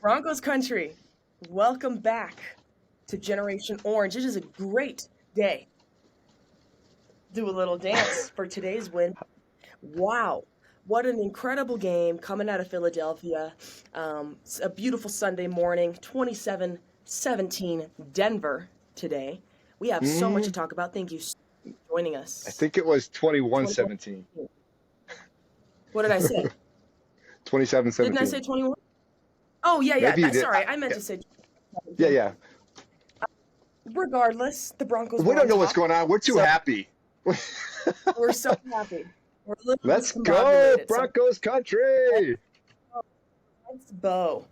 Broncos country, welcome back to Generation Orange. It is a great day. Do a little dance for today's win. Wow, what an incredible game coming out of Philadelphia. It's a beautiful Sunday morning, 27-17 Denver today. We have so much to Mm, talk about. Thank you so much for joining I us. think it was 21. 21-17. What did I say? Didn't I 27-17. say 21? Oh, yeah, yeah. Maybe you did. Sorry, I meant Yeah, to say yeah, 17. yeah. Regardless, the Broncos We were don't on know what's top. going on. We're too So happy. we're so happy. We're a little Let's go, discombobulated. So Broncos country. let's Bo.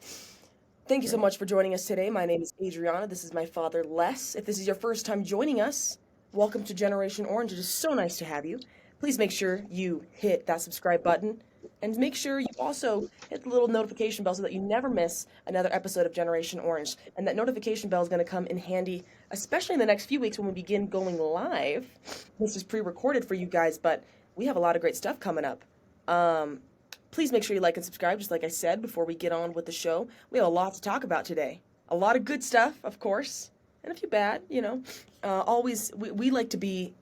Thank you so much for joining us today. My name is Adriana. This is my father, Les. If this is your first time joining us, welcome to Generation Orange. It is so nice to have you. Please make sure you hit that subscribe button and make sure you also hit the little notification bell so that you never miss another episode of Generation Orange. And that notification bell is going to come in handy, especially in the next few weeks when we begin going live. This is pre-recorded for you guys, but we have a lot of great stuff coming up. Please make sure you like and subscribe, just like I said, before we get on with the show. We have a lot to talk about today. A lot of good stuff, of course, and a few bad, Always, we like to be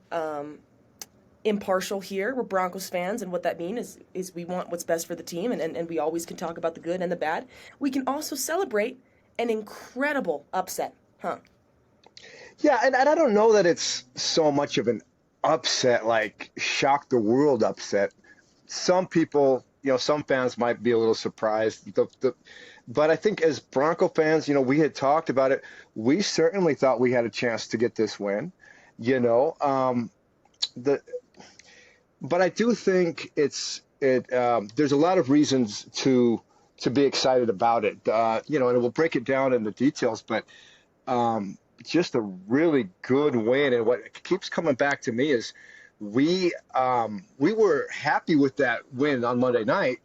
impartial here. We're Broncos fans, and what that means is we want what's best for the team, and we always can talk about the good and the bad. We can also celebrate an incredible upset, huh? Yeah, and I don't know that it's so much of an upset, like shock the world upset. Some people, some fans might be a little surprised. But I think as Bronco fans, we had talked about it. We certainly thought we had a chance to get this win. You know, the but I do think there's a lot of reasons to be excited about it. And we'll break it down in the details, but just a really good win. And what keeps coming back to me is we were happy with that win on Monday night.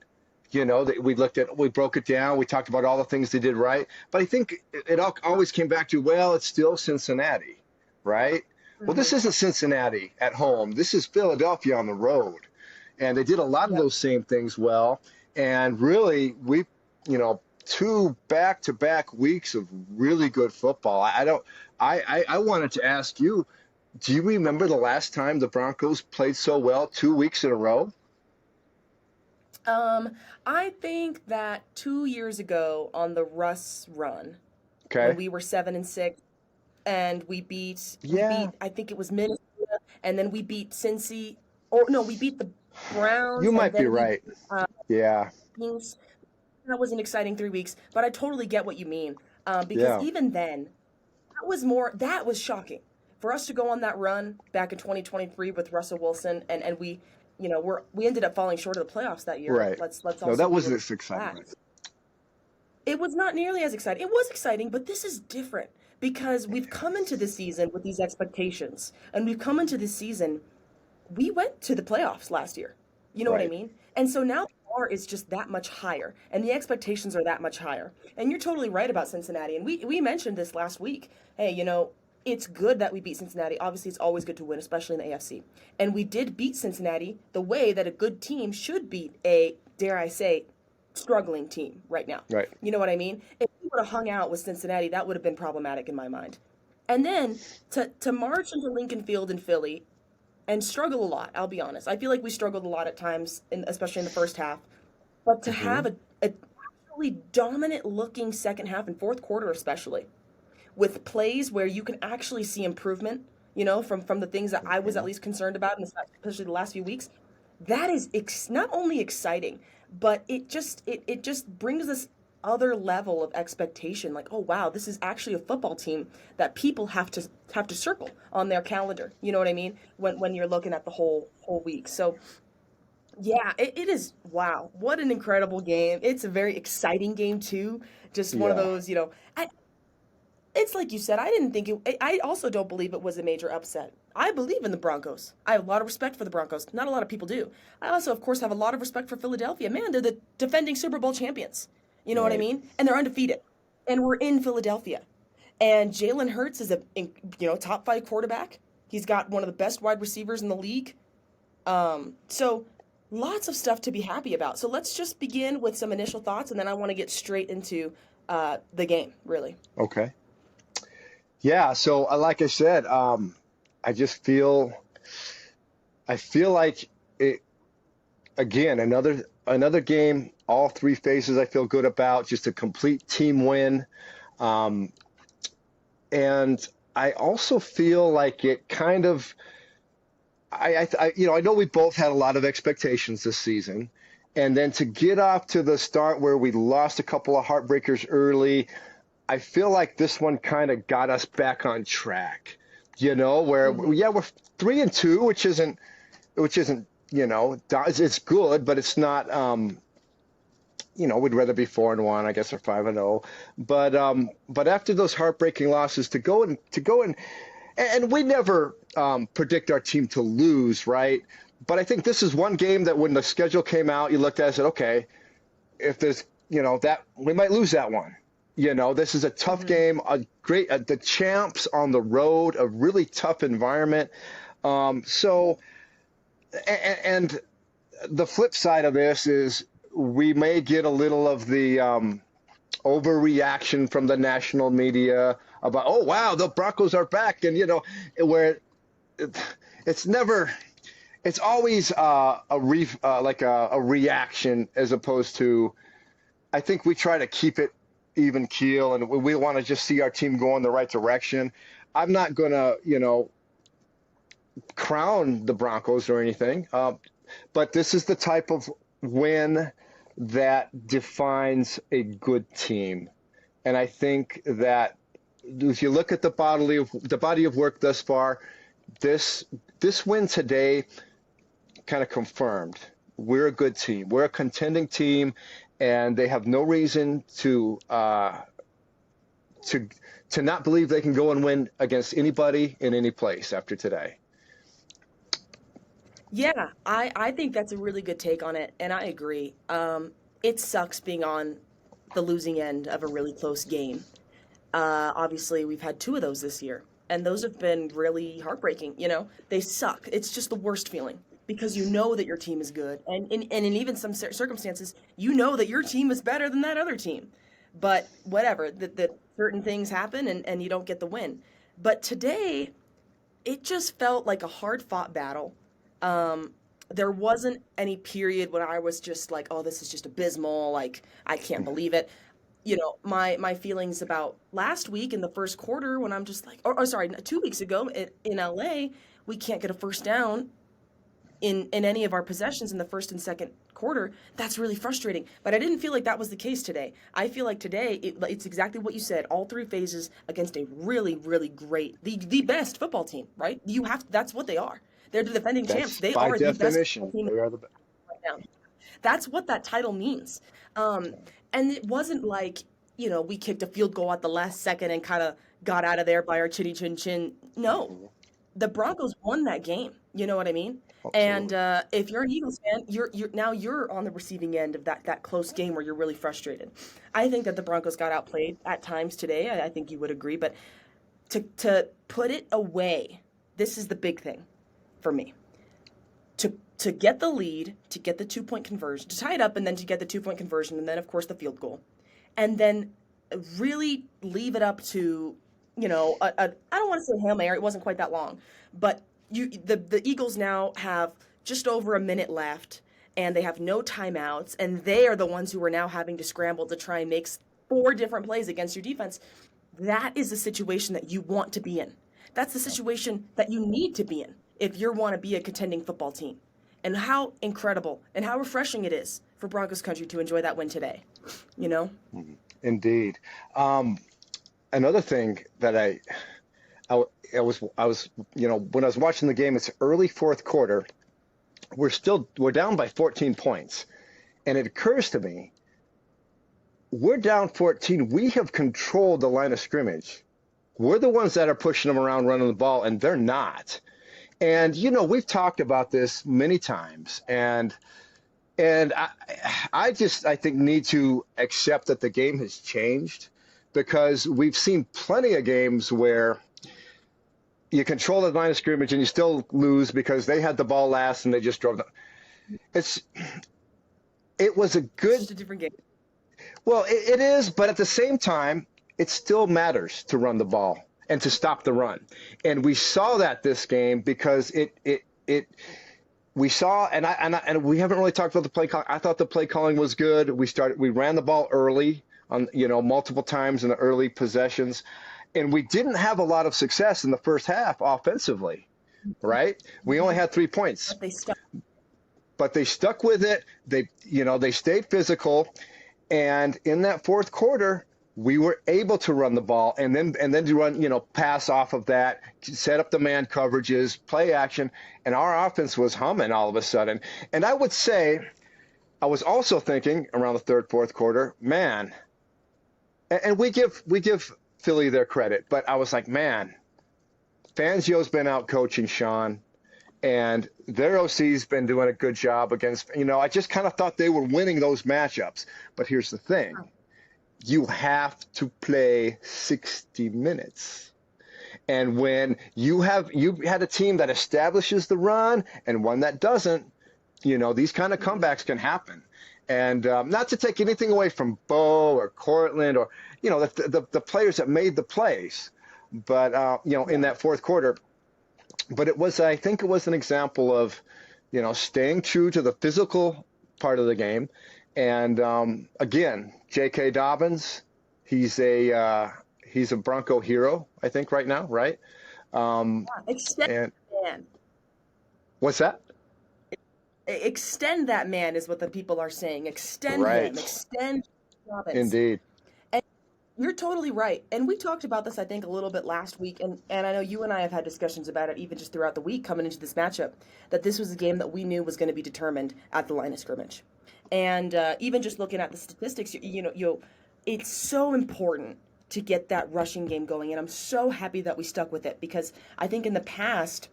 That we broke it down, we talked about all the things they did right. But I think it always came back to, well, it's still Cincinnati, right? Well, this Mm-hmm. isn't Cincinnati at home. This is Philadelphia on the road. And they did a lot of Yep. those same things well. And really, two back-to-back weeks of really good football. I wanted to ask you, do you remember the last time the Broncos played so well 2 weeks in a row? Um, I think that 2 years ago on the Russ run, when Okay. we were 7-6, and we beat Yeah, I think it was Minnesota, and then we beat Cincy, or no, we beat the you Browns, and might be then we beat right. Yeah, Kings. That was an exciting 3 weeks, but I totally get what you mean. Because yeah, even then, that was shocking for us to go on that run back in 2023 with Russell Wilson, and we ended up falling short of the playoffs that year. right. Let's No, also that be wasn't real as exciting. about that. It was not nearly as exciting. It was exciting, but this is different because we've come into this season with these expectations, and we've come into this season. We went to the playoffs last year. You know what I Right. mean? And so now the bar is just that much higher, and the expectations are that much higher. And you're totally right about Cincinnati. And we mentioned this last week. Hey, it's good that we beat Cincinnati. Obviously, it's always good to win, especially in the AFC. And we did beat Cincinnati the way that a good team should beat a, dare I say, struggling team right now. Right. You know what I mean? If we would have hung out with Cincinnati, that would have been problematic in my mind. And then to march into Lincoln Field in Philly and struggle a lot. I'll be honest. I feel like we struggled a lot at times, especially in the first half. But to Hmm. have a absolutely dominant looking second half and fourth quarter, especially with plays where you can actually see improvement, from the things that I was at Hmm. least concerned about, and especially the last few weeks. That is not only exciting, but it just brings this other level of expectation. Like, oh wow, this is actually a football team that people have to circle on their calendar. You know what I mean? When you're looking at the whole week. So yeah, it is. Wow, what an incredible game! It's a very exciting game too. Just one of Yeah. those. It's like you said. I didn't think it. I also don't believe it was a major upset. I believe in the Broncos. I have a lot of respect for the Broncos. Not a lot of people do. I also, of course, have a lot of respect for Philadelphia. Man, they're the defending Super Bowl champions. You know what I Right. mean? And they're undefeated. And we're in Philadelphia. And Jalen Hurts is a top five quarterback. He's got one of the best wide receivers in the league. So lots of stuff to be happy about. So let's just begin with some initial thoughts, and then I want to get straight into the game, really. Okay. Yeah. So, like I said, I just I feel like it again. Another game. All three phases I feel good about. Just a complete team win. Um, and I also feel like it kind of. I know we both had a lot of expectations this season, and then to get off to the start where we lost a couple of heartbreakers early, I feel like this one kind of got us back on track. Where Hmm. yeah, we're 3-2, which isn't it's good, but it's not. We'd rather be 4-1, I guess, or 5-0. But after those heartbreaking losses, and we never predict our team to lose, right? But I think this is one game that when the schedule came out, you looked at it and said, okay, if there's, that we might lose that one. This is a tough Hmm. game, the champs on the road, a really tough environment. So, and the flip side of this is we may get a little of the overreaction from the national media about, oh wow, the Broncos are back, and where it's never, it's always a reaction as opposed to. I think we try to keep it even keel, and we want to just see our team go in the right direction. I'm not gonna, crown the Broncos or anything, but this is the type of win that defines a good team. And I think that if you look at the body of work thus far, this win today kind of confirmed we're a good team. We're a contending team, and they have no reason to not believe they can go and win against anybody in any place after today. Yeah, I think that's a really good take on it, and I agree. It sucks being on the losing end of a really close game. Obviously, we've had two of those this year, and those have been really heartbreaking. They suck. It's just the worst feeling because you know that your team is good, and in even some circumstances, you know that your team is better than that other team. But whatever, that certain things happen, and you don't get the win. But today, it just felt like a hard fought battle. There wasn't any period when I was just like, oh, this is just abysmal. Like, I can't believe it. My feelings about last week in the first quarter when I'm just like, or sorry, 2 weeks ago in LA, we can't get a first down in any of our possessions in the first and second quarter. That's really frustrating. But I didn't feel like that was the case today. I feel like today it's exactly what you said. All three phases against a really, really great, the best football team, right? That's what they are. They're the defending champs. That's They by are the best football definition. team They are the right now. That's what that title means. Um, and it wasn't like, we kicked a field goal at the last second and kind of got out of there by our chitty chin chin. No, the Broncos won that game. You know what I mean? And absolutely. if you're an Eagles fan, you're on the receiving end of that close game where you're really frustrated. I think that the Broncos got outplayed at times today. I think you would agree, but to put it away, this is the big thing for me. To get the lead, to get the 2 point conversion, to tie it up, and then to get the 2 point conversion, and then of course the field goal, and then really leave it up to I don't want to say Hail Mary. It wasn't quite that long, but the Eagles now have just over a minute left, and they have no timeouts, and they are the ones who are now having to scramble to try and make four different plays against your defense. That is the situation that you want to be in. That's the situation that you need to be in if you want to be a contending football team. And how incredible and how refreshing it is for Broncos country to enjoy that win today. You know? Indeed. Um, Another thing that I was when I was watching the game, it's early fourth quarter. We're down by 14 points, and it occurs to me we're down 14. We have controlled the line of scrimmage. We're the ones that are pushing them around, running the ball, and they're not. And we've talked about this many times, and I think need to accept that the game has changed because we've seen plenty of games where you control the line of scrimmage and you still lose because they had the ball last and they just drove. It's it was a It's good just a different game. Well, it is, but at the same time, it still matters to run the ball and to stop the run. And we saw that this game because we saw, and we haven't really talked about the play calling. I thought the play calling was good. We ran the ball early on, multiple times in the early possessions, and we didn't have a lot of success in the first half offensively, right? We only had 3 points. But they stuck with it. They stayed physical, and in that fourth quarter, we were able to run the ball and then to run, pass off of that, set up the man coverages, play action, and our offense was humming all of a sudden. And I would say, I was also thinking around the third, fourth quarter, man, and we give Philly their credit, but I was like, man, Fangio's been out coaching Sean. And their OC's been doing a good job against, I just kind of thought they were winning those matchups. But here's the thing. You have to play 60 minutes. And when you had a team that establishes the run and one that doesn't, these kind of comebacks can happen. And not to take anything away from Bo or Cortland or, the players that made the plays. But, in that fourth quarter, but I think it was an example of, staying true to the physical part of the game. And again, J.K. Dobbins, he's a Bronco hero, I think, right now, right? Extend that man. What's that? Extend that man is what the people are saying. Extend him. Extend Dobbins. Indeed. You're totally right. And we talked about this, I think, a little bit last week. And I know you and I have had discussions about it even just throughout the week coming into this matchup, that this was a game that we knew was going to be determined at the line of scrimmage. And even just looking at the statistics, it's so important to get that rushing game going. And I'm so happy that we stuck with it because I think in the past,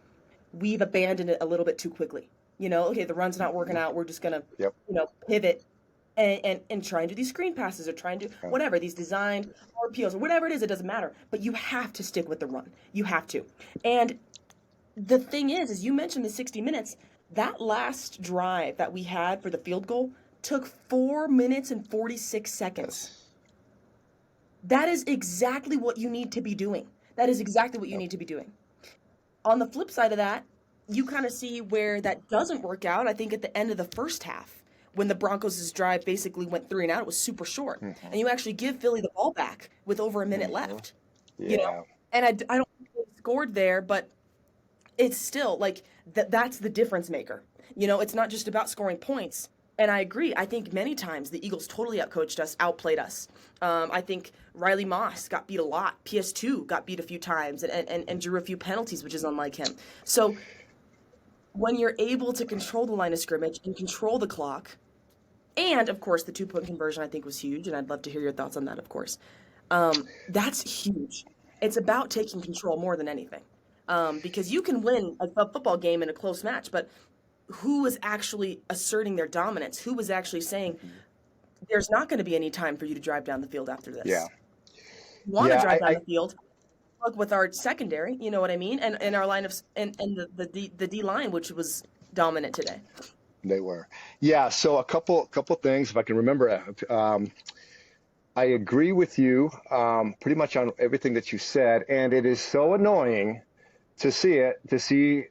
we've abandoned it a little bit too quickly. Okay, the run's not working out. We're just going to, pivot. And try and do these screen passes or try and do whatever, these designed RPOs or whatever it is, it doesn't matter. But you have to stick with the run. You have to. And the thing is you mentioned the 60 minutes. That last drive that we had for the field goal took 4 minutes and 46 seconds. That is exactly what you need to be doing. That is exactly what you need to be doing. On the flip side of that, you kind of see where that doesn't work out, I think, at the end of the first half. When the Broncos' drive basically went 3 and out, it was super short. Mm-hmm. And you actually give Philly the ball back with over a minute left. Yeah. And I don't think they scored there, but it's still like that's the difference maker. It's not just about scoring points. And I agree. I think many times the Eagles totally outcoached us, outplayed us. I think Riley Moss got beat a lot. PS2 got beat a few times and drew a few penalties, which is unlike him. So when you're able to control the line of scrimmage and control the clock, and, of course, the 2-point conversion I think was huge, and I'd love to hear your thoughts on that, of course. That's huge. It's about taking control more than anything. Because you can win a football game in a close match, but who is actually asserting their dominance? Who was actually saying, there's not going to be any time for you to drive down the field after this? Yeah. You want to drive down the field? Look, with our secondary, you know what I mean? And our line of and the D-line, which was dominant today. They were. Yeah, so a couple things, if I can remember. I agree with you pretty much on everything that you said, and it is so annoying to see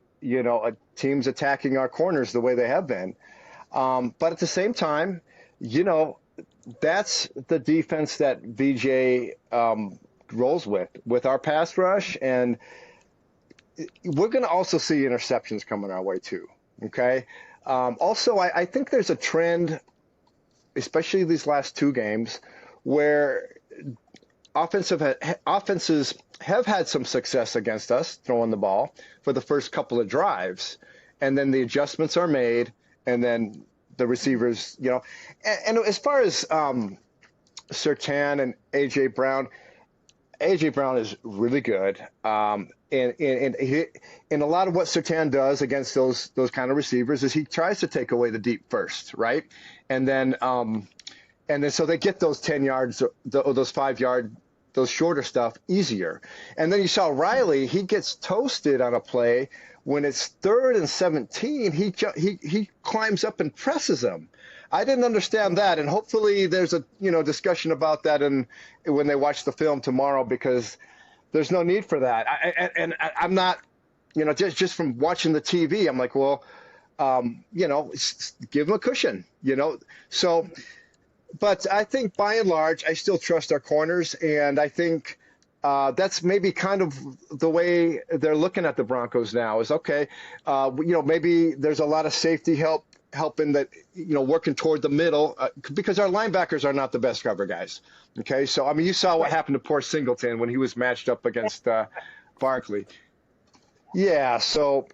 teams attacking our corners the way they have been. But at the same time, that's the defense that VJ rolls with our pass rush, and we're going to also see interceptions coming our way too, okay? Also, I think there's a trend, especially these last 2 games, where offenses have had some success against us throwing the ball for the first couple of drives, and then the adjustments are made, and then the receivers, And as far as Surtain and A.J. Brown is really good. And a lot of what Surtain does against those kind of receivers is he tries to take away the deep first, right? And then so they get those 10 yards, those 5-yard those shorter stuff easier. And then you saw Riley, he gets toasted on a play when it's 3rd and 17. He climbs up and presses him. I didn't understand that, and hopefully there's a discussion about that when they watch the film tomorrow, because there's no need for that. I'm not, just from watching the TV, I'm like, well, give them a cushion, So, but I think by and large, I still trust our corners, and I think that's maybe kind of the way they're looking at the Broncos now is, okay, maybe there's a lot of safety helping that, working toward the middle, because our linebackers are not the best cover guys. Okay. So, I mean, you saw what happened to poor Singleton when he was matched up against Barkley. Yeah. So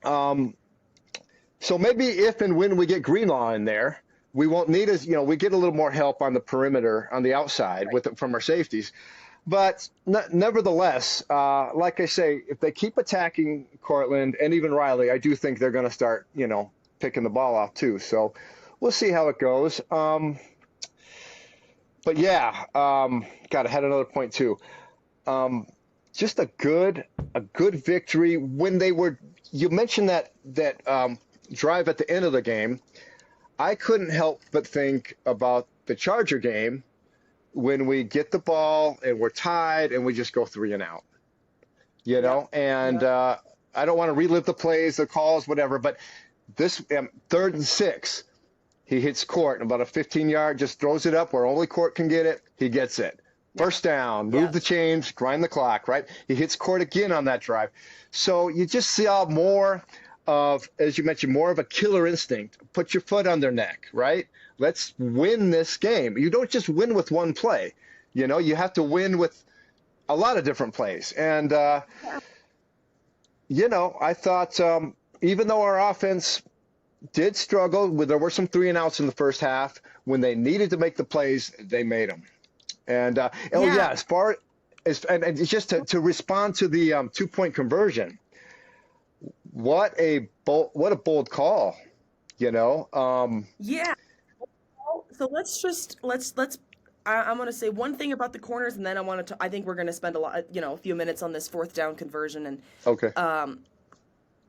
maybe if and when we get Greenlaw in there, we won't need we get a little more help on the perimeter on the outside from our safeties. But nevertheless, like I say, if they keep attacking Cortland and even Riley, I do think they're going to start, picking the ball off too. So we'll see how it goes. But yeah, God, I had another point too. Just a good victory when you mentioned that drive at the end of the game. I couldn't help but think about the Charger game when we get the ball and we're tied and we just go 3 and out, and I don't want to relive the plays, the calls, whatever, but this 3rd and 6, he hits Court and about a 15-yard, just throws it up where only Court can get it. He gets it. First down, move the chains, grind the clock, right? He hits Court again on that drive. So you just saw more of, as you mentioned, more of a killer instinct. Put your foot on their neck, right? Let's win this game. You don't just win with one play. You have to win with a lot of different plays. And, I thought even though our offense did struggle, there were some 3 and outs in the first half, when they needed to make the plays, they made them. And, as far as, and just to respond to the 2-point conversion, what a bold call, Yeah. So I'm going to say one thing about the corners, and then I think we're going to spend a few minutes on this 4th down conversion. And okay.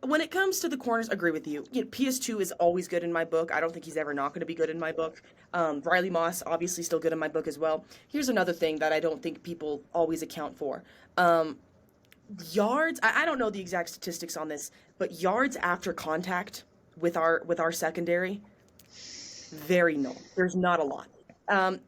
When it comes to the corners, agree with you. PS2 is always good in my book. I don't think he's ever not going to be good in my book. Riley Moss, obviously still good in my book as well. Here's another thing that I don't think people always account for. Yards, I don't know the exact statistics on this, but yards after contact with our secondary, very null. There's not a lot. I'm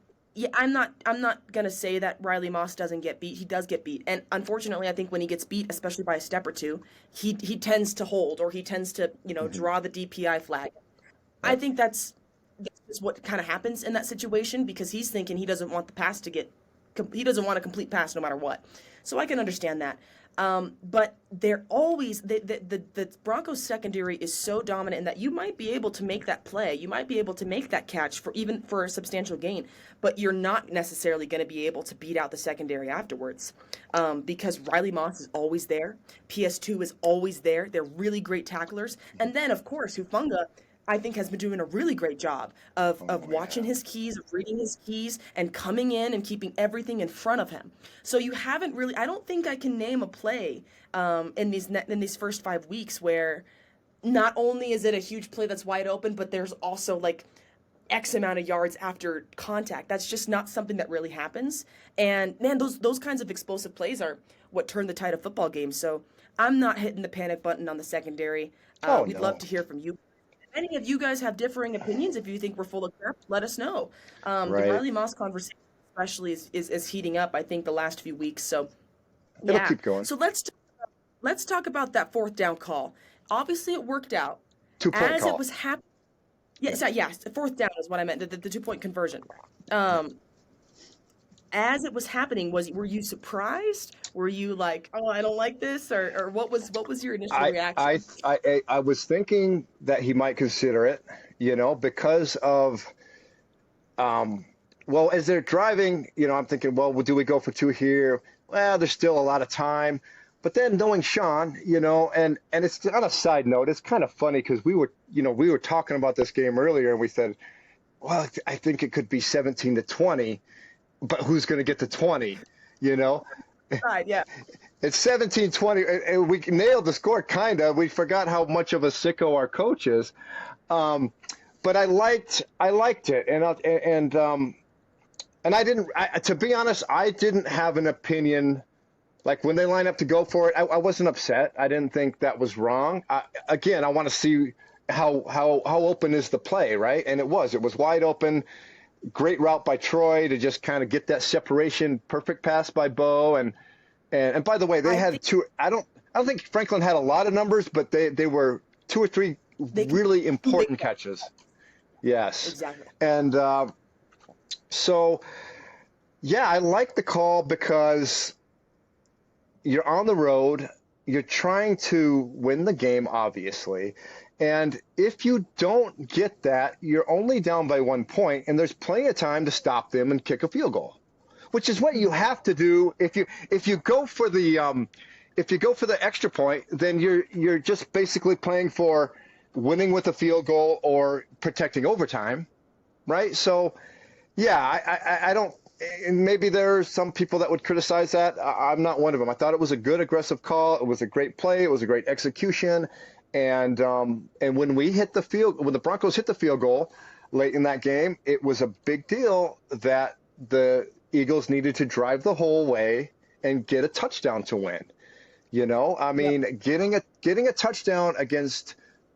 not gonna say that Riley Moss doesn't get beat. He does get beat, and unfortunately, I think when he gets beat, especially by a step or two, he tends to hold, or he tends to draw the DPI flag. I think that's what kind of happens in that situation, because he's thinking he doesn't want the pass he doesn't want a complete pass no matter what. So I can understand that. But they're always the Broncos secondary is so dominant in that you might be able to make that play, you might be able to make that catch even for a substantial gain, but you're not necessarily going to be able to beat out the secondary afterwards, because Riley Moss is always there, PS2 is always there. They're really great tacklers, and then of course Hufanga, I think, has been doing a really great job of watching his keys, of reading his keys, and coming in and keeping everything in front of him. So you haven't really, I don't think I can name a play in these first 5 weeks where not only is it a huge play that's wide open, but there's also like X amount of yards after contact. That's just not something that really happens. And man, those kinds of explosive plays are what turn the tide of football games. So I'm not hitting the panic button on the secondary. We'd love to hear from you. Any of you guys have differing opinions, if you think we're full of crap, let us know. The Riley Moss conversation especially is heating up, I think, the last few weeks. So yeah. It'll keep going. So let's talk about that 4th down call. Obviously it worked out. 2-point as call. It was happening. Yes, 4th down is what I meant, the 2-point conversion. As it was happening, were you surprised? Were you like, oh, I don't like this, or what was your initial reaction? I was thinking that he might consider it, because of, as they're driving, I'm thinking, well, do we go for 2 here? Well, there's still a lot of time. But then knowing Sean, and it's on a side note, it's kind of funny because we were talking about this game earlier, and we said, well, I think it could be 17-20. But who's going to get to 20? you know. Right, yeah. It's 17-20. And we nailed the score, kind of. We forgot how much of a sicko our coach is. Um, but I liked it, and I didn't. To be honest, I didn't have an opinion. Like when they line up to go for it, I wasn't upset. I didn't think that was wrong. Again, I want to see how open is the play, right? And it was wide open. Great route by Troy to just kind of get that separation. Perfect pass by Bo, and by the way, they I had think two. I don't think Franklin had a lot of numbers, but they were two or three they can really make important catches. Yes, exactly. and so yeah, I like the call because you're on the road, you're trying to win the game, obviously. And if you don't get that, you're only down by 1 point, and there's plenty of time to stop them and kick a field goal, which is what you have to do. If you go for the extra point, then you're just basically playing for winning with a field goal or protecting overtime, right? So yeah, I don't. And maybe there are some people that would criticize that. I'm not one of them. I thought it was a good aggressive call. It was a great play. It was a great execution. And when the Broncos hit the field goal late in that game, it was a big deal that the Eagles needed to drive the whole way and get a touchdown to win. I Yep. mean, getting a touchdown against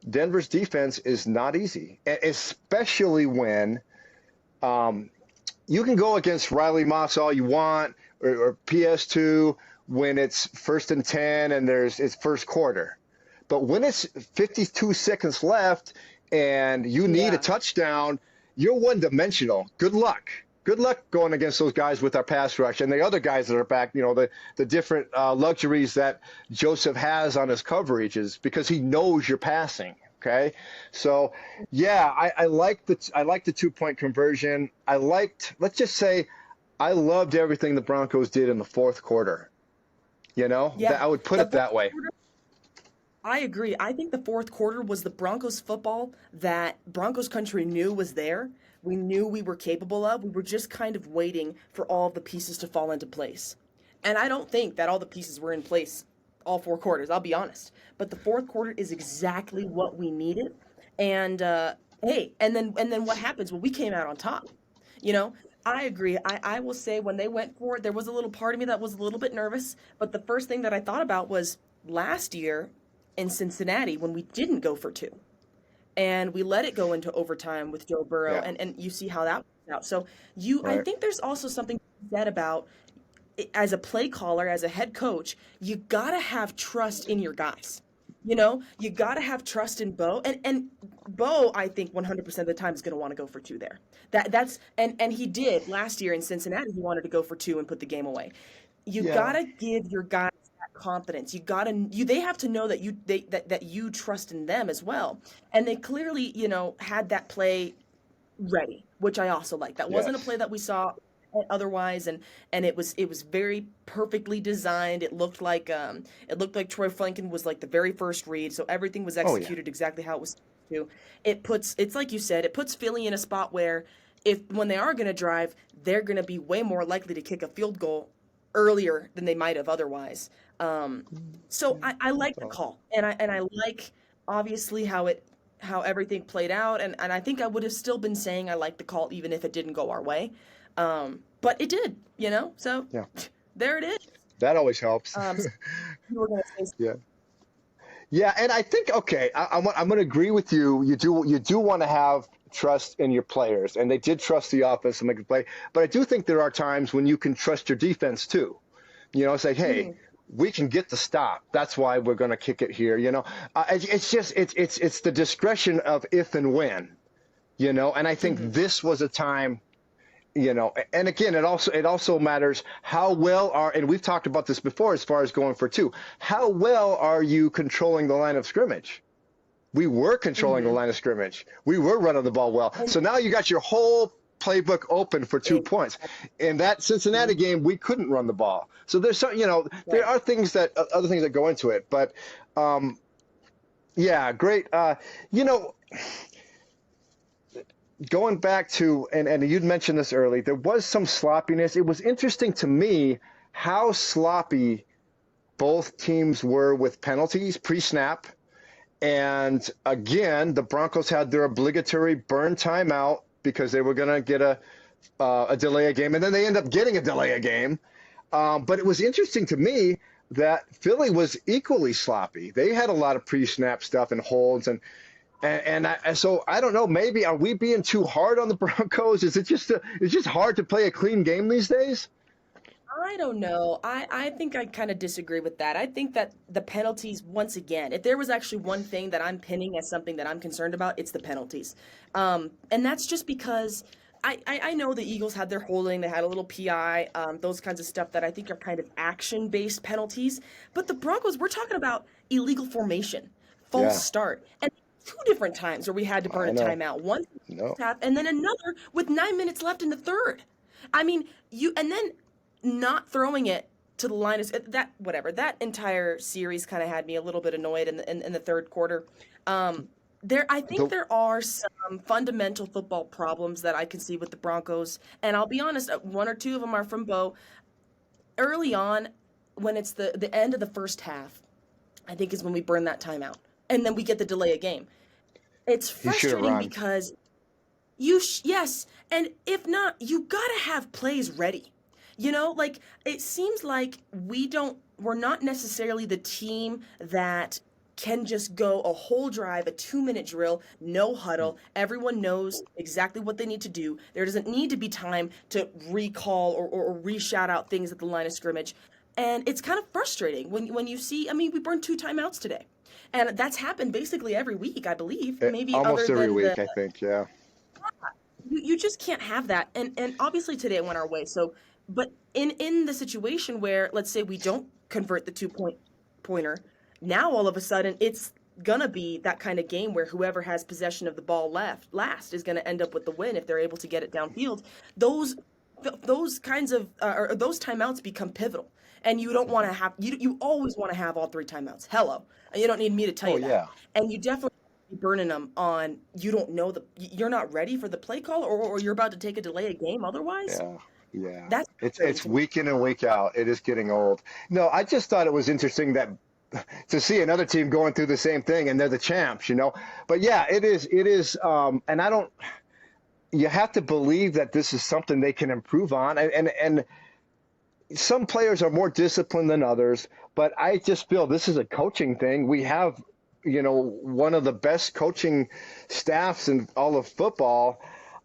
Denver's defense is not easy, especially when you can go against Riley Moss all you want, or PS2 when it's 1st and 10 and it's first quarter. But when it's 52 seconds left and you need a Yeah. touchdown, you're one-dimensional. Good luck. Good luck going against those guys with our pass rush and the other guys that are back, the different luxuries that Joseph has on his coverages because he knows you're passing. Okay. So yeah, I like the 2-point conversion. Let's just say I loved everything the Broncos did in the fourth quarter. Yeah. I would put The it fourth that way. quarter, I agree. I think the fourth quarter was the Broncos football that Broncos country knew was there. We knew we were capable of. We were just kind of waiting for all of the pieces to fall into place. And I don't think that all the pieces were in place all 4 quarters, I'll be honest. But the fourth quarter is exactly what we needed. And hey, and then what happens? Well, we came out on top. You know, I agree. I will say when they went for it, there was a little part of me that was a little bit nervous. But the first thing that I thought about was last year in Cincinnati when we didn't go for two and we let it go into overtime with Joe Burrow, Yeah. and you see how that worked out. So I Right. think there's also something said about as a play caller, as a head coach, you gotta have trust in your guys. You gotta have trust in Bo, and Bo, I think 100% of the time is gonna want to go for two there. And he did last year in Cincinnati. He wanted to go for two and put the game away. You Yeah. gotta give your guys that confidence. They have to know that you trust in them as well. And they clearly, had that play ready, which I also like. That wasn't a Yes. play that we saw otherwise, and it was very perfectly designed. It looked like Troy Franklin was like the very first read, so everything was Oh yeah. executed exactly how it was supposed to. It's like you said, it puts Philly in a spot where if when they are going to drive, they're going to be way more likely to kick a field goal earlier than they might have otherwise. Um, so I like the call, and I like obviously how everything played out, and I think I would have still been saying I like the call even if it didn't go our way, but it did, So Yeah. there it is. That always helps. So you were gonna say Yeah. Yeah, and I think okay, I'm going to agree with you. You do want to have trust in your players, and they did trust the offense to make the play. But I do think there are times when you can trust your defense too. Say, hey, mhm, we can get the stop. That's why we're going to kick it here. It's just it's the discretion of if and when. And I think mhm. this was a time. And again, it also matters how well and we've talked about this before as far as going for two. How well are you controlling the line of scrimmage? We were controlling the Mhm. line of scrimmage. We were running the ball well. And So now you got your whole playbook open for 2 points. exactly. In that Cincinnati Mhm. game, we couldn't run the ball. So there's there Right. are other things that go into it. But um, yeah, great. You know, going back to and you'd mentioned this early, there was some sloppiness. It was interesting to me how sloppy both teams were with penalties pre-snap. And again, the Broncos had their obligatory burn timeout because they were going to get a delay a game, and then they end up getting a delay a game. But it was interesting to me that Philly was equally sloppy. They had a lot of pre-snap stuff and holds, so I don't know. Maybe are we being too hard on the Broncos? Is it just it's just hard to play a clean game these days? I don't know. I think I kind of disagree with that. I think that the penalties, once again, if there was actually one thing that I'm pinning as something that I'm concerned about, it's the penalties. And that's just because I know the Eagles had their holding, they had a little PI, those kinds of stuff that I think are kind of action-based penalties. But the Broncos, we're talking about illegal formation, false Yeah, start. And two different times where we had to burn I a know. timeout. One in the No, first half, and then another with 9 minutes left in the third. I mean, and then not throwing it to the line is that whatever. That entire series kind of had me a little bit annoyed in the third quarter. I think the there are some fundamental football problems that I can see with the Broncos, and I'll be honest, one or two of them are from Bo. Early on, when it's the end of the first half, I think is when we burn that timeout, and then we get the delay of game. It's you should have frustrating run. because yes, and if not, you gotta have plays ready. Like it seems like we're not necessarily the team that can just go a whole drive, a 2-minute drill, no huddle. Everyone knows exactly what they need to do. There doesn't need to be time to recall or re-shout out things at the line of scrimmage. And it's kind of frustrating when you see, I mean, we burned 2 timeouts today. And that's happened basically every week, I believe, maybe other Almost every than week, I think. Yeah. you just can't have that. And obviously today it went our way. So, but in the situation where let's say we don't convert the 2-point pointer, now all of a sudden it's gonna be that kind of game where whoever has possession of the ball last is gonna end up with the win if they're able to get it downfield. Those those kinds of or those timeouts become pivotal. And you don't want to have you always want to have all three timeouts. Hello, you don't need me to tell Oh you that. yeah. And you definitely be burning them on you don't know you're not ready for the play call or you're about to take a delay a game otherwise. Yeah, yeah. That's frustrating It's to me. week in and week out. It is getting old. No, I just thought it was interesting that to see another team going through the same thing and they're the champs, you know. But yeah, it is. It is. And I don't. You have to believe that this is something they can improve on. And some players are more disciplined than others. But I just feel this is a coaching thing. We have, one of the best coaching staffs in all of football.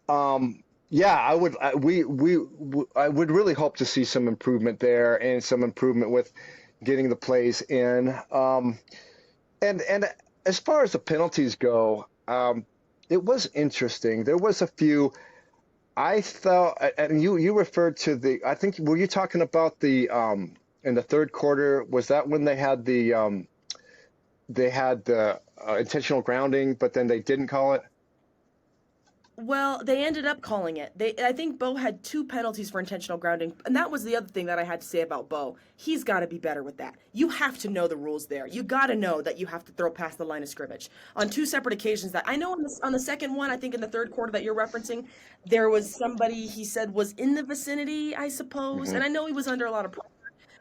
Yeah, I would really hope to see some improvement there and some improvement with getting the plays in. And as far as the penalties go, it was interesting. There was a few. I thought, and you referred to I think, were you talking about in the third quarter? Was that when they had the intentional grounding, but then they didn't call it? Well, they ended up calling it. I think Bo had two penalties for intentional grounding, and that was the other thing that I had to say about Bo. He's got to be better with that. You have to know the rules there. You got to know that you have to throw past the line of scrimmage. On two separate occasions that I know on the second one, I think in the third quarter that you're referencing, there was somebody he said was in the vicinity, I suppose, Hmm. and I know he was under a lot of pressure.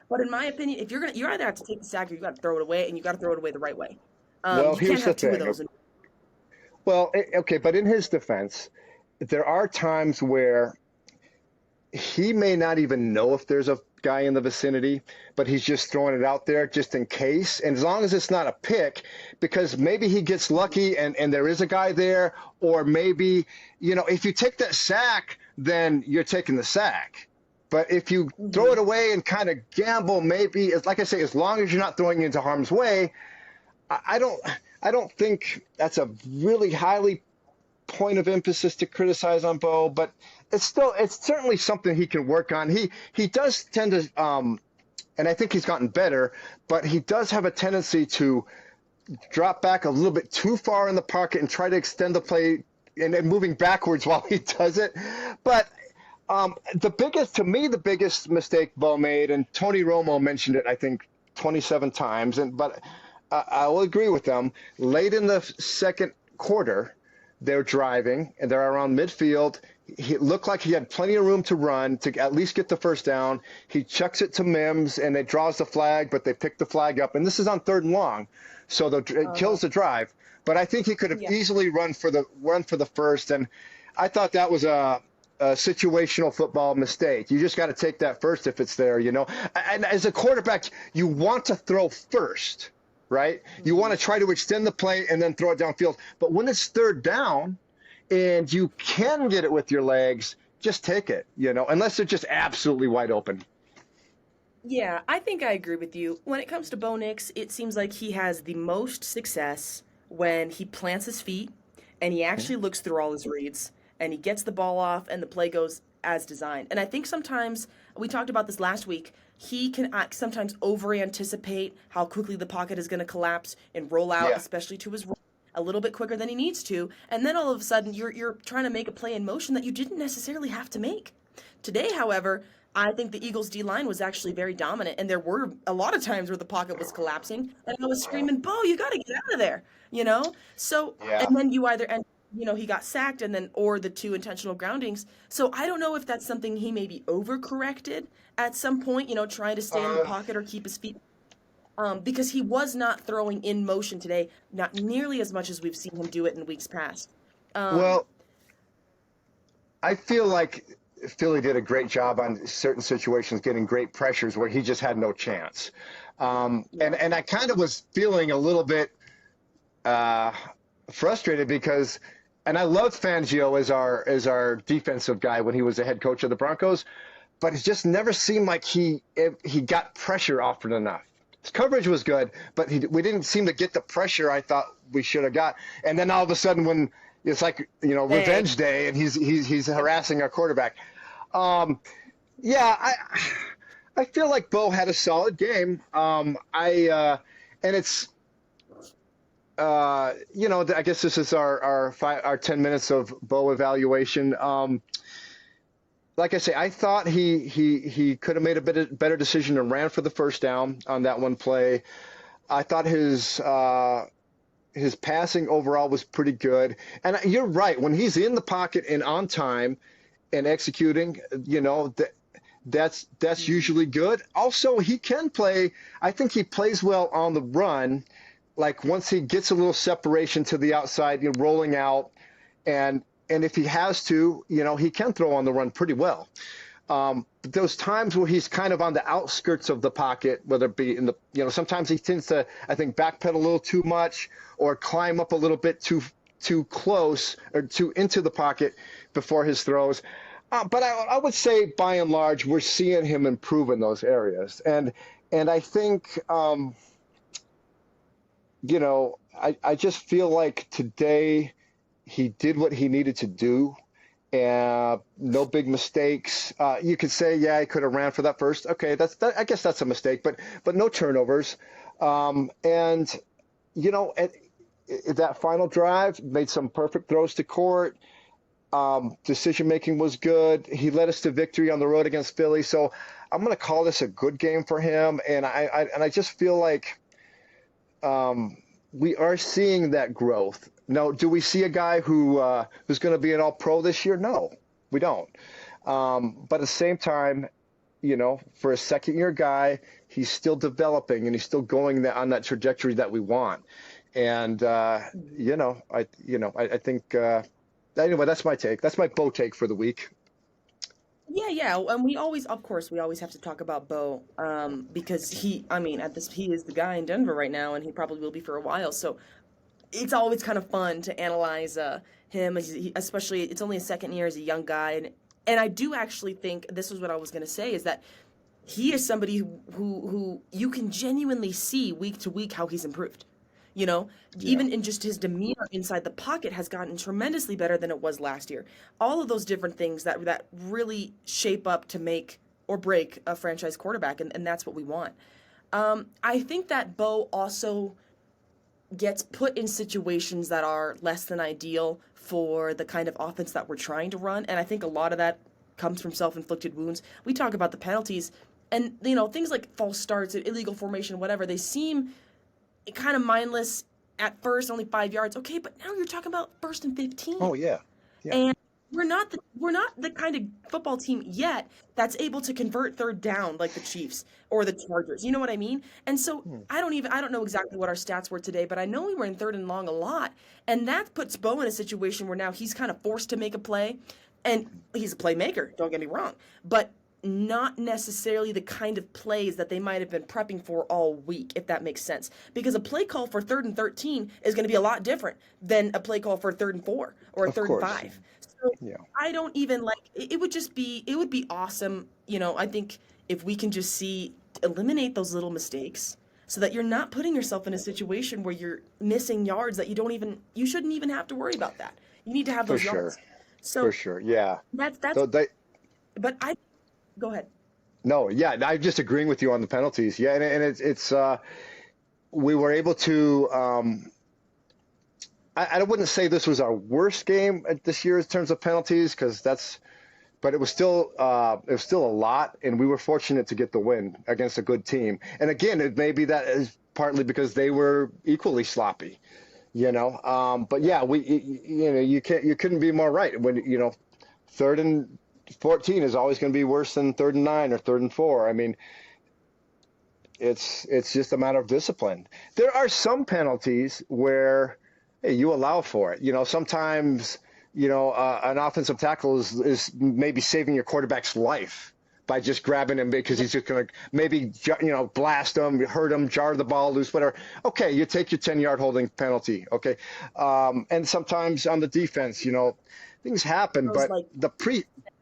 But in my opinion, if you either have to take the sack or you got to throw it away, and you got to throw it away the right way. Well, You can't here's the have two of thing. those. Well, okay, but in his defense, there are times where he may not even know if there's a guy in the vicinity, but he's just throwing it out there just in case. And as long as it's not a pick, because maybe he gets lucky and there is a guy there, or maybe, if you take that sack, then you're taking the sack. But if you throw Mhm. it away and kind of gamble, maybe, it's like I say, as long as you're not throwing it into harm's way, I don't I don't think that's a really highly point of emphasis to criticize on Bo, but it's certainly something he can work on. He does tend to and I think he's gotten better, but he does have a tendency to drop back a little bit too far in the pocket and try to extend the play and then moving backwards while he does it. But the biggest mistake Bo made, and Tony Romo mentioned it, I think 27 times, but I will agree with them. Late in the second quarter, they're driving and they're around midfield. He looked like he had plenty of room to run to at least get the first down. He chucks it to Mims and it draws the flag, but they pick the flag up. And this is on 3rd and long, so it kills the drive. But I think he could have easily run for the first. And I thought that was a situational football mistake. You just got to take that first if it's there, you know. And as a quarterback, you want to throw first, right? You want to try to extend the play and then throw it downfield. But when it's 3rd down and you can get it with your legs, just take it, you know, unless they're just absolutely wide open. Yeah, I think I agree with you. When it comes to Bo Nix, it seems like he has the most success when he plants his feet and he actually looks through all his reads and he gets the ball off and the play goes as designed. And I think sometimes, we talked about this last week, he can sometimes over anticipate how quickly the pocket is going to collapse and roll out, especially to his right, a little bit quicker than he needs to. And then all of a sudden you're trying to make a play in motion that you didn't necessarily have to make. Today, however, I think the Eagles' D-line was actually very dominant, and there were a lot of times where the pocket was collapsing, and I was screaming, Bo, you got to get out of there, you know? So, and then you either end, you know, he got sacked and then, or the 2 intentional groundings. So I don't know if that's something he maybe overcorrected at some point, you know, trying to stay in the pocket or keep his feet, because he was not throwing in motion today, not nearly as much as we've seen him do it in weeks past. Well, I feel like Philly did a great job on certain situations, getting great pressures where he just had no chance. And I kind of was feeling a little bit frustrated because, and I loved Fangio as our defensive guy when he was the head coach of the Broncos, but it just never seemed like he got pressure often enough. His coverage was good, but we didn't seem to get the pressure I thought we should have got. And then all of a sudden, when it's like, you know, revenge day, and he's harassing our quarterback. I feel like Bo had a solid game. And it's you know, I guess this is our 10 minutes of Bo evaluation. Like I say, I thought he could have made a better decision and ran for the first down on that one play. I thought his passing overall was pretty good. And you're right, when he's in the pocket and on time and executing, you know, that's usually good. Also, he can play. I think he plays well on the run. Like once he gets a little separation to the outside, you know, rolling out, and if he has to, you know, he can throw on the run pretty well. But those times where he's kind of on the outskirts of the pocket, whether it be in the, you know, sometimes he tends to, I think, backpedal a little too much or climb up a little bit too close or too into the pocket before his throws. But I would say, by and large, we're seeing him improve in those areas. And I think, you know, I just feel like today he did what he needed to do. No big mistakes. You could say, yeah, he could have ran for that first. Okay, I guess that's a mistake, but no turnovers. And, you know, at that final drive, made some perfect throws to court. Decision-making was good. He led us to victory on the road against Philly. So I'm going to call this a good game for him. And I just feel like we are seeing that growth. Now, do we see a guy who's going to be an all-pro this year? No, we don't. But at the same time, you know, for a second-year guy, he's still developing and he's still going on that trajectory that we want. And you know, I think anyway, that's my take. That's my Bo take for the week. Yeah, and we always have to talk about Bo, because he is the guy in Denver right now, and he probably will be for a while. So it's always kind of fun to analyze him, especially it's only his second year as a young guy, and I do actually think this is what I was going to say, is that he is somebody who you can genuinely see week to week how he's improved. You know, even in just his demeanor inside the pocket has gotten tremendously better than it was last year. All of those different things that really shape up to make or break a franchise quarterback, and that's what we want. I think that Bo also gets put in situations that are less than ideal for the kind of offense that we're trying to run, and I think a lot of that comes from self-inflicted wounds. We talk about the penalties, and you know, things like false starts, illegal formation, whatever, they seem kind of mindless at first only 5 yards. Okay, but now you're talking about 1st and 15. Oh yeah. Yeah. And we're not the kind of football team yet that's able to convert third down like the Chiefs or the Chargers. You know what I mean? And so Hmm. I don't know exactly what our stats were today, but I know we were in 3rd and long a lot, and that puts Bo in a situation where now he's kind of forced to make a play, and he's a playmaker. Don't get me wrong, but not necessarily the kind of plays that they might have been prepping for all week, if that makes sense. Because a play call for 3rd and 13 is going to be a lot different than a play call for 3rd and 4 or a Of third and course. five. So Yeah. I don't even like it. It would be awesome. I think if we can just eliminate those little mistakes so that you're not putting yourself in a situation where you're missing yards that you shouldn't even have to worry about that. You need to have For those sure. yards. For So sure. Yeah. that's So they. but I go ahead. No, yeah, I'm just agreeing with you on the penalties. Yeah, and it's we were able to. I wouldn't say this was our worst game this year in terms of penalties but it was still a lot, and we were fortunate to get the win against a good team. And again, maybe that is partly because they were equally sloppy, But yeah, you couldn't be more right when 3rd and 14 is always going to be worse than 3rd and 9 or 3rd and 4. I mean, it's just a matter of discipline. There are some penalties where hey, you allow for it. Sometimes an offensive tackle is maybe saving your quarterback's life by just grabbing him because he's just going to maybe blast him, hurt him, jar the ball loose, whatever. Okay, you take your 10-yard holding penalty. Okay, and sometimes on the defense, things happen, Those but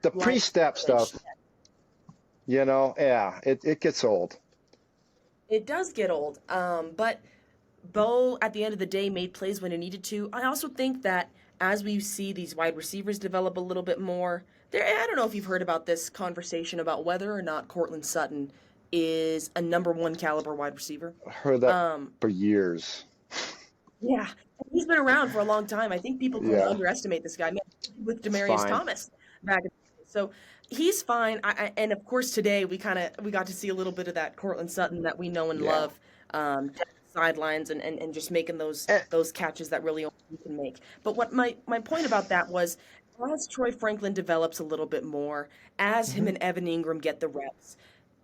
the pre-step stuff, yeah, it gets old. It does get old. But Bo, at the end of the day, made plays when he needed to. I also think that as we see these wide receivers develop a little bit more, I don't know if you've heard about this conversation about whether or not Cortland Sutton is a number 1 caliber wide receiver. I heard that for years. Yeah, he's been around for a long time. I think people kind of Yeah, underestimate this guy. Man, with it's Demarius fine. Thomas back in the day. So he's fine. And of course today we got to see a little bit of that Cortland Sutton that we know and Yeah. love. Sidelines and just making Eh, those catches that really only he can make. But what my point about that was, as Troy Franklin develops a little bit more, as him mhm, and Evan Ingram get the reps,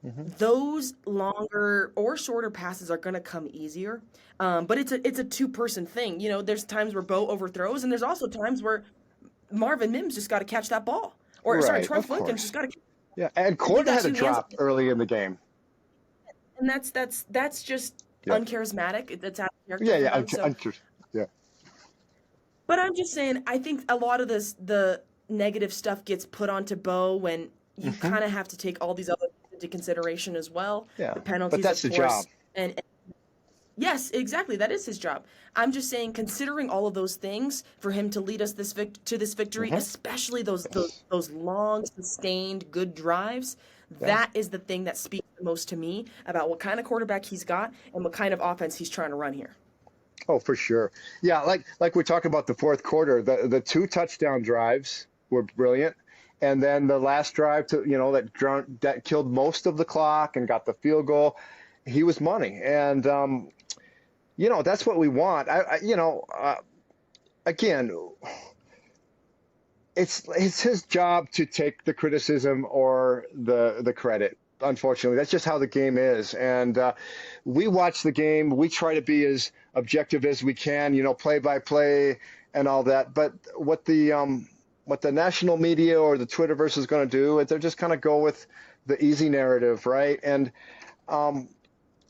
mhm. those longer or shorter passes are going to come easier. But it's a two-person thing. There's times where Bo overthrows, and there's also times where Marvin Mims just got to catch that ball. Or sorry, Right, Troy of Franklin's course. just got to. Yeah, and You Corda got had a 2 hands, drop early in the game. and that's just Yeah, uncharismatic. That's out of character yeah, for yeah. them. So, Yeah. but I'm just saying, I think a lot of the negative stuff gets put onto Bo when you Hmm. kind of have to take all these other things into consideration as well. Yeah, The but penalties, that's of the job. course, and yes, exactly, that is his job. I'm just saying, considering all of those things, for him to lead us to this victory, Hmm. especially those those Yes. those long, sustained, good drives, Yeah. that is the thing that speaks the most to me about what kind of quarterback he's got and what kind of offense he's trying to run here. Oh, for sure. Yeah, like we're talking about the fourth quarter, the 2 touchdown drives were brilliant, and then the last drive that killed most of the clock and got the field goal. He was money, and that's what we want. Again, it's his job to take the criticism or the credit. Unfortunately, that's just how the game is. And we watch the game. We try to be as objective as we can, play by play and all that. But what the national media or the Twitterverse is going to do is they're just kind of go with the easy narrative, right? And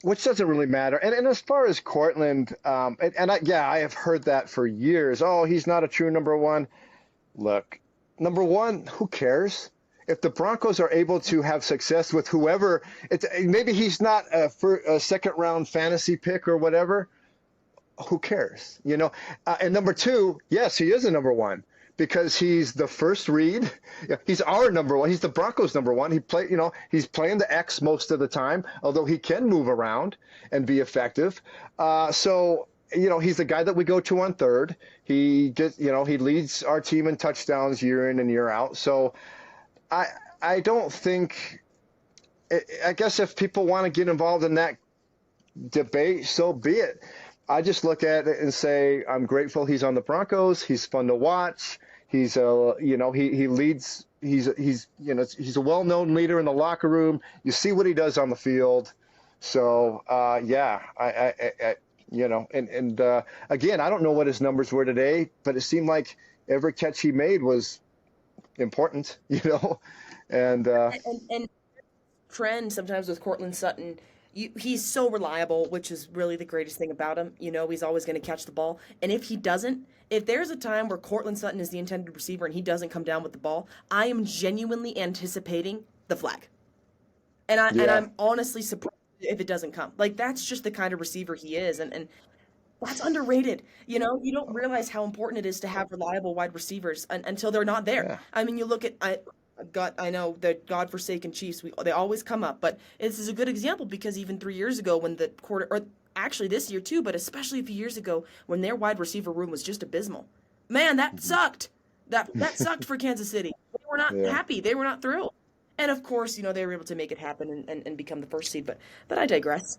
which doesn't really matter. And as far as Cortland, I have heard that for years. Oh, he's not a true number 1. Look, number 1, who cares? If the Broncos are able to have success with whoever, maybe he's not a second round fantasy pick or whatever. Who cares? And number 2, yes, he is a number 1 because he's the first read. Yeah, he's our number 1. He's the Broncos' number 1. He's playing the X most of the time, although he can move around and be effective. So he's the guy that we go to on third. He leads our team in touchdowns year in and year out. So I don't think. I guess if people want to get involved in that debate, so be it. I just look at it and say, I'm grateful he's on the Broncos. He's fun to watch. He's he leads. He's a well-known leader in the locker room. You see what he does on the field. So yeah, again, I don't know what his numbers were today, but it seemed like every catch he made was important, and And trend sometimes with Cortland Sutton. He's so reliable, which is really the greatest thing about him. He's always going to catch the ball. And if he doesn't, if there's a time where Cortland Sutton is the intended receiver and he doesn't come down with the ball, I am genuinely anticipating the flag. And yeah, I'm honestly surprised if it doesn't come. Like that's just the kind of receiver he is, and that's underrated. You don't realize how important it is to have reliable wide receivers until they're not there. yeah, I mean, you look at I know the godforsaken Chiefs. They always come up, but this is a good example because even 3 years ago, when the quarter, or actually this year too, but especially a few years ago, when their wide receiver room was just abysmal, man, that mhm, sucked. That sucked for Kansas City. They were not yeah, happy. They were not thrilled. And of course, they were able to make it happen and become the first seed. But I digress.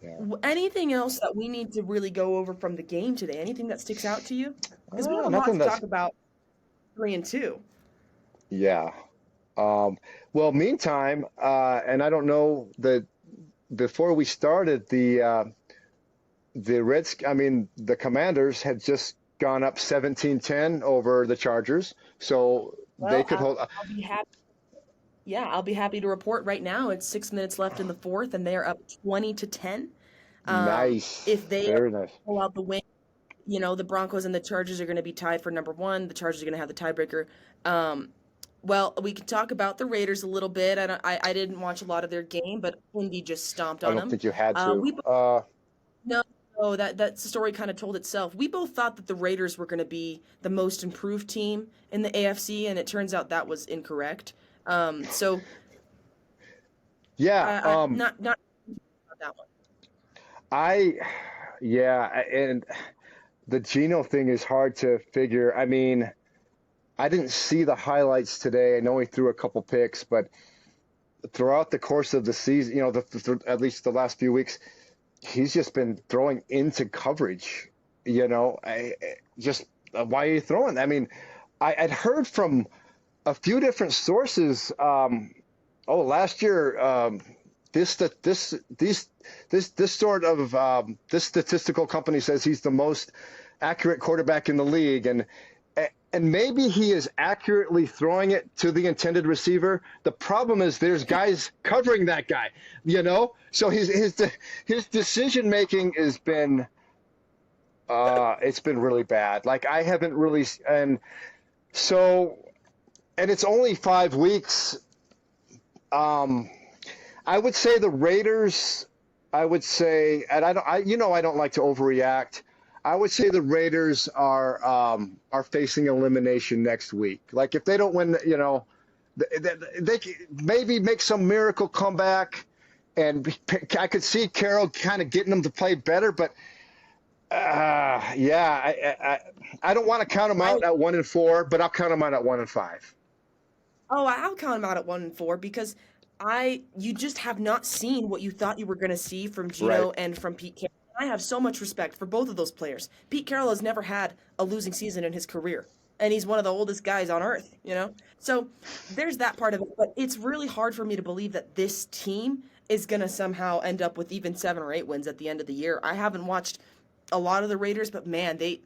yeah. Anything else that we need to really go over from the game today? Anything that sticks out to you? Because we have a lot Nothing to that's talk about 3-2. yeah. Um, well, meantime, and I don't know that before we started the Commanders had just gone up 17-10 over the Chargers, so they Well, could hold. I'll be happy. Yeah, I'll be happy to report right now. It's 6 minutes left in the fourth, and they are up 20-10. Nice, If they very nice. pull out the win, the Broncos and the Chargers are going to be tied for number one. The Chargers are going to have the tiebreaker. Well, we can talk about the Raiders a little bit. I didn't watch a lot of their game, but Indy just stomped I on don't them. think you had to. We both no, no, that story kind of told itself. We both thought that the Raiders were going to be the most improved team in the AFC, and it turns out that was incorrect. So Yeah, I not about that one. I yeah, and the Geno thing is hard to figure. I mean, I didn't see the highlights today. I know he threw a couple picks, but throughout the course of the season, at least the last few weeks, he's just been throwing into coverage. Just why are you throwing? I mean, I'd heard from a few different sources. Last year, this st- this sort of this statistical company says he's the most accurate quarterback in the league, and maybe he is accurately throwing it to the intended receiver. The problem is there's guys covering that guy, So his decision making has been it's been really bad. Like I haven't really, so and it's only 5 weeks. I would say the Raiders. I would say, and I don't like to overreact. I would say the Raiders are facing elimination next week. Like if they don't win, they maybe make some miracle comeback, and I could see Carroll kind of getting them to play better. But I don't want to count them I out at 1-4, but I'll count them out at 1-5. Oh, I'll count them out at 1-4 because you just have not seen what you thought you were going to see from Right. Gino and from Pete Carroll. I have so much respect for both of those players. Pete Carroll has never had a losing season in his career, and he's one of the oldest guys on earth. So there's that part of it, but it's really hard for me to believe that this team is going to somehow end up with even 7 or 8 wins at the end of the year. I haven't watched a lot of the Raiders, but man, they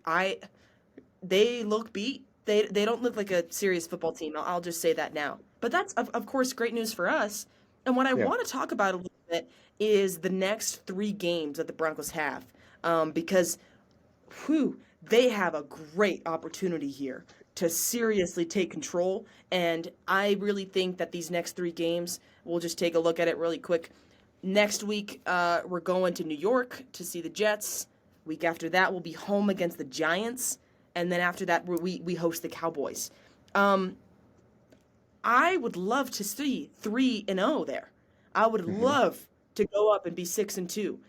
look beat. They don't look like a serious football team. I'll just say that now. But that's of course great news for us. And what I Yeah. want to talk about a little bit is the next 3 games that the Broncos have, because they have a great opportunity here to seriously take control. And I really think that these next 3 games, we'll just take a look at it really quick. Next week, we're going to New York to see the Jets. Week after that, we'll be home against the Giants, and then after that, we host the Cowboys. Um, I would love to see 3-0 there. I would Hmm. love to go up and be 6-2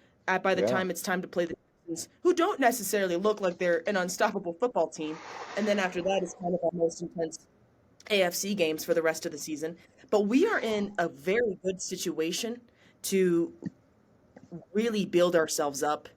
by the Yeah. time it's time to play the Texans, who don't necessarily look like they're an unstoppable football team. And then after that is kind of our most intense AFC games for the rest of the season. But we are in a very good situation to really build ourselves up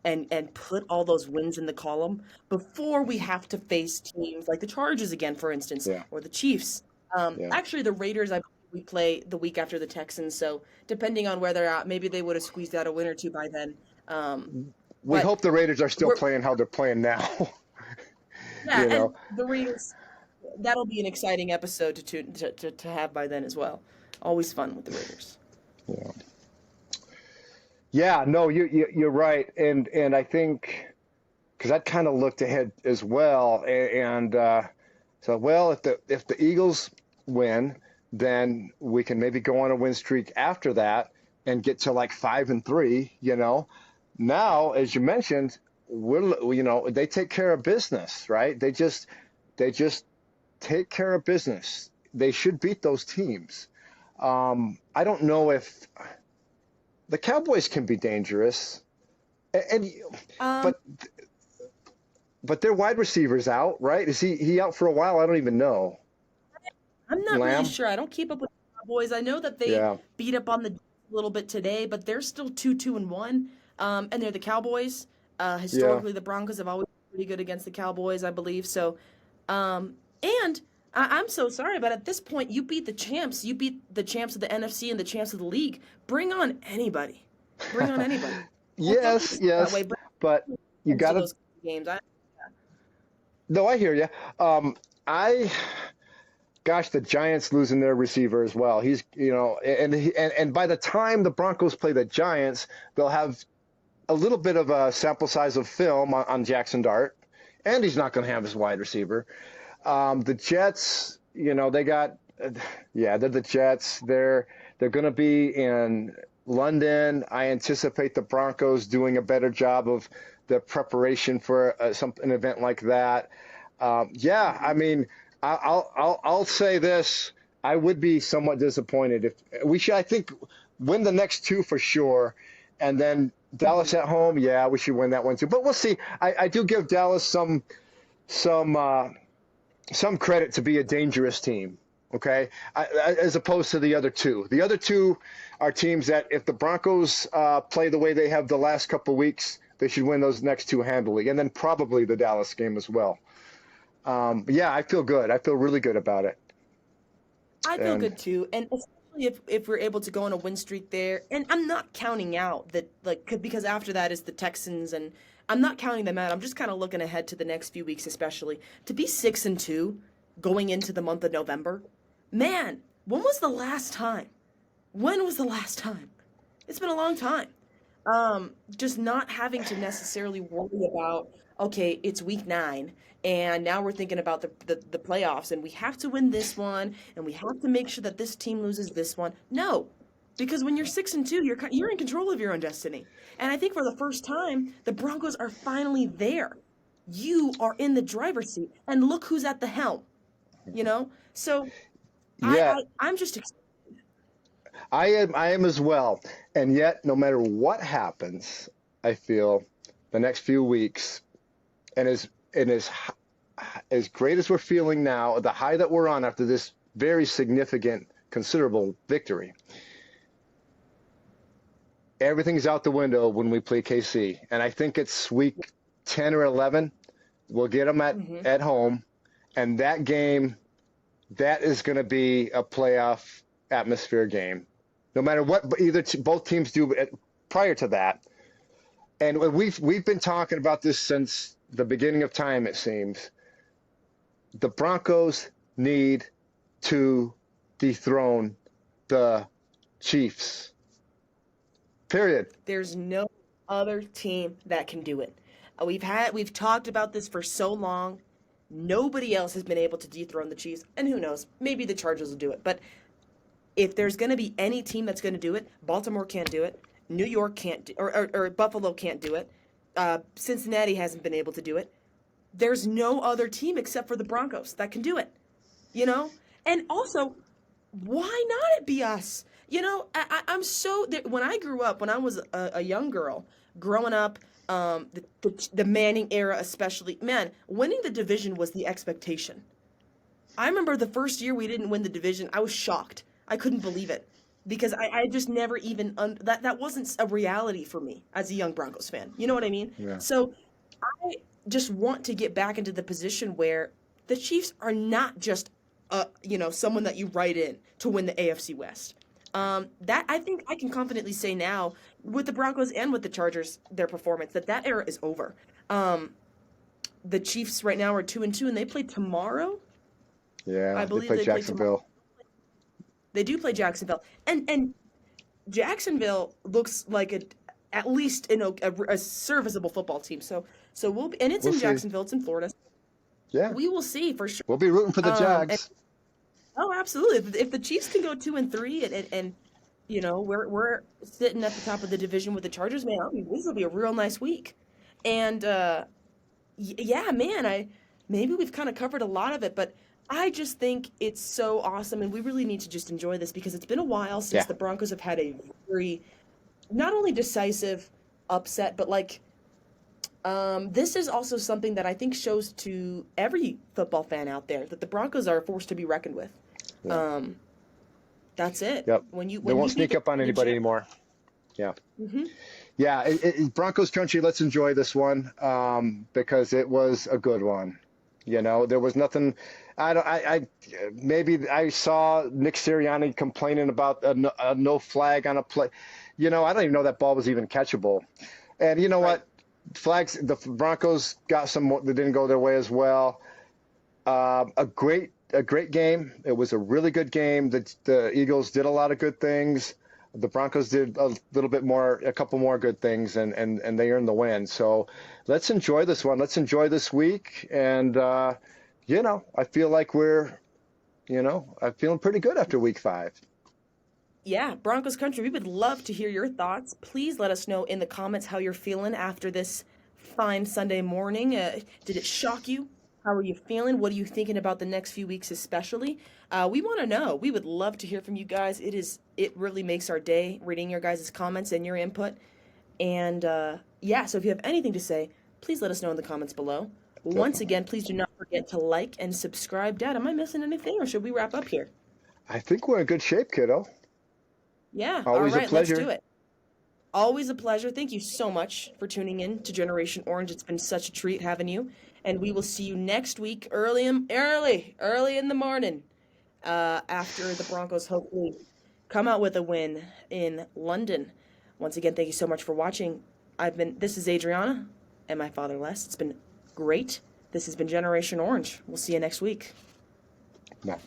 and put all those wins in the column before we have to face teams like the Chargers again, for instance, Yeah. or the Chiefs. Yeah. Actually, the Raiders, I believe we play the week after the Texans, so depending on where they're at, maybe they would have squeezed out a win or two by then. We But hope the Raiders are still we're playing how they're playing now. yeah, you and know. the Raiders, that'll be an exciting episode to have by then as well. Always fun with the Raiders. Yeah. Yeah. No, you're right, and I think because I kind of looked ahead as well, and so well, if the Eagles win, then we can maybe go on a win streak after that and get to like 5-3. Now, as you mentioned, they take care of business, right? They just take care of business. They should beat those teams. I don't know if the Cowboys can be dangerous, and Um, but but their wide receiver's out, right? Is he out for a while? I don't even know. I'm not really Lamb? sure. I don't keep up with the Cowboys. I know that they Yeah, beat up on the Jets a little bit today, but they're still 2-2-1. And they're the Cowboys. yeah. Historically, the Broncos have always been pretty good against the Cowboys, I believe. So, and I'm so sorry, but at this point, you beat the champs. You beat the champs of the NFC and the champs of the league. Bring on anybody. Bring on anybody. And don't Yes, just that yes, way. Bring but you them to gotta. those games. No, I hear you. I Gosh, the Giants losing their receiver as well. He's, and by the time the Broncos play the Giants, they'll have a little bit of a sample size of film on Jackson Dart, and he's not going to have his wide receiver. The Jets, they got, yeah, they're the Jets. They're going to be in London. I anticipate the Broncos doing a better job of the preparation for an event like that. Yeah, I mean, I'll say this: I would be somewhat disappointed if we should. I think win the next two for sure, and then Dallas at home. Yeah, we should win that one too. But we'll see. I do give Dallas some credit to be a dangerous team. Okay, as opposed to the other two. The other two are teams that if the Broncos play the way they have the last couple of weeks, they should win those next two handily, and then probably the Dallas game as well. Yeah, I feel good. I feel really good about it. I feel And good too, and especially if we're able to go on a win streak there. And I'm not counting out that because after that is the Texans, and I'm not counting them out. I'm just kind of looking ahead to the next few weeks, especially to be 6-2 going into the month of November. Man, when was the last time? When was the last time? It's been a long time. Just not having to necessarily worry about, okay, it's week 9, and now we're thinking about the playoffs, and we have to win this one, and we have to make sure that this team loses this one. No, because when you're 6-2, you're in control of your own destiny. And I think for the first time, the Broncos are finally there. You are in the driver's seat, and look who's at the helm. So yeah, I'm just excited. I am as well. And yet, no matter what happens, I feel the next few weeks, and as great as we're feeling now, the high that we're on after this very significant, considerable victory, everything's out the window when we play KC. And I think it's week 10 or 11. We'll get them at home. And that game, that is going to be a playoff atmosphere game. No matter what both teams do prior to that. And we've been talking about this since the beginning of time, it seems. The Broncos need to dethrone the Chiefs. Period. There's no other team that can do it. We've talked about this for so long. Nobody else has been able to dethrone the Chiefs, and who knows? Maybe the Chargers will do it. But if there's going to be any team that's going to do it, Baltimore can't do it. New York can't, or Buffalo can't do it. Cincinnati hasn't been able to do it. There's no other team except for the Broncos that can do it. And also, why not it be us? I'm so when I grew up, when I was a young girl growing up, the Manning era especially, man, winning the division was the expectation. I remember the first year we didn't win the division, I was shocked. I couldn't believe it. because I just never even that wasn't a reality for me as a young Broncos fan. You know what I mean? Yeah. So I just want to get back into the position where the Chiefs are not just someone that you write in to win the AFC West. That I think I can confidently say now with the Broncos and with the Chargers, their performance that era is over. The Chiefs right now are 2-2, and they play tomorrow. I Yeah, they believe play they play tomorrow. Jacksonville. They do play Jacksonville, and Jacksonville looks like at least a serviceable football team. So we'll be, and it's We'll in see. Jacksonville. It's in Florida. Yeah, We will see for sure. we'll be rooting for the And Jags. oh, absolutely. If the Chiefs can go 2-3, and we're sitting at the top of the division with the Chargers, man, this will be a real nice week. And yeah, man, maybe we've kind of covered a lot of it, but I just think it's so awesome, and we really need to just enjoy this because it's been a while since Yeah, the Broncos have had a very not only decisive upset, but like this is also something that I think shows to every football fan out there that the Broncos are a force to be reckoned with. yeah, Um, that's it. yep. When They you won't beat sneak up on the anybody Jets. anymore. Yeah. Hmm. Yeah, Broncos country, let's enjoy this one because it was a good one. There was nothing. I don't. Maybe I saw Nick Sirianni complaining about a no flag on a play. I don't even know that ball was even catchable. And you know Right. what? Flags. The Broncos got some that didn't go their way as well. A great game. It was a really good game. The Eagles did a lot of good things. The Broncos did a little bit more, a couple more good things, and they earned the win. So let's enjoy this one. Let's enjoy this week. And, I feel like I'm feeling pretty good after week 5. Yeah, Broncos country, we would love to hear your thoughts. Please let us know in the comments how you're feeling after this fine Sunday morning. Did it shock you? How are you feeling? What are you thinking about the next few weeks, especially? We want to know. We would love to hear from you guys. It really makes our day reading your guys' comments and your input. And yeah, so if you have anything to say, please let us know in the comments below. Once Definitely. again, please do not forget to like and subscribe. Dad, am I missing anything, or should we wrap up here? I think we're in good shape, kiddo. Yeah, all Always a right, let's do pleasure. it. Always a pleasure. Thank you so much for tuning in to Generation Orange. It's been such a treat having you. And we will see you next week early in the morning after the Broncos hopefully come out with a win in London. Once again, thank you so much for watching. This is Adriana and my father Les. It's been great. This has been Generation Orange. We'll see you next week. No.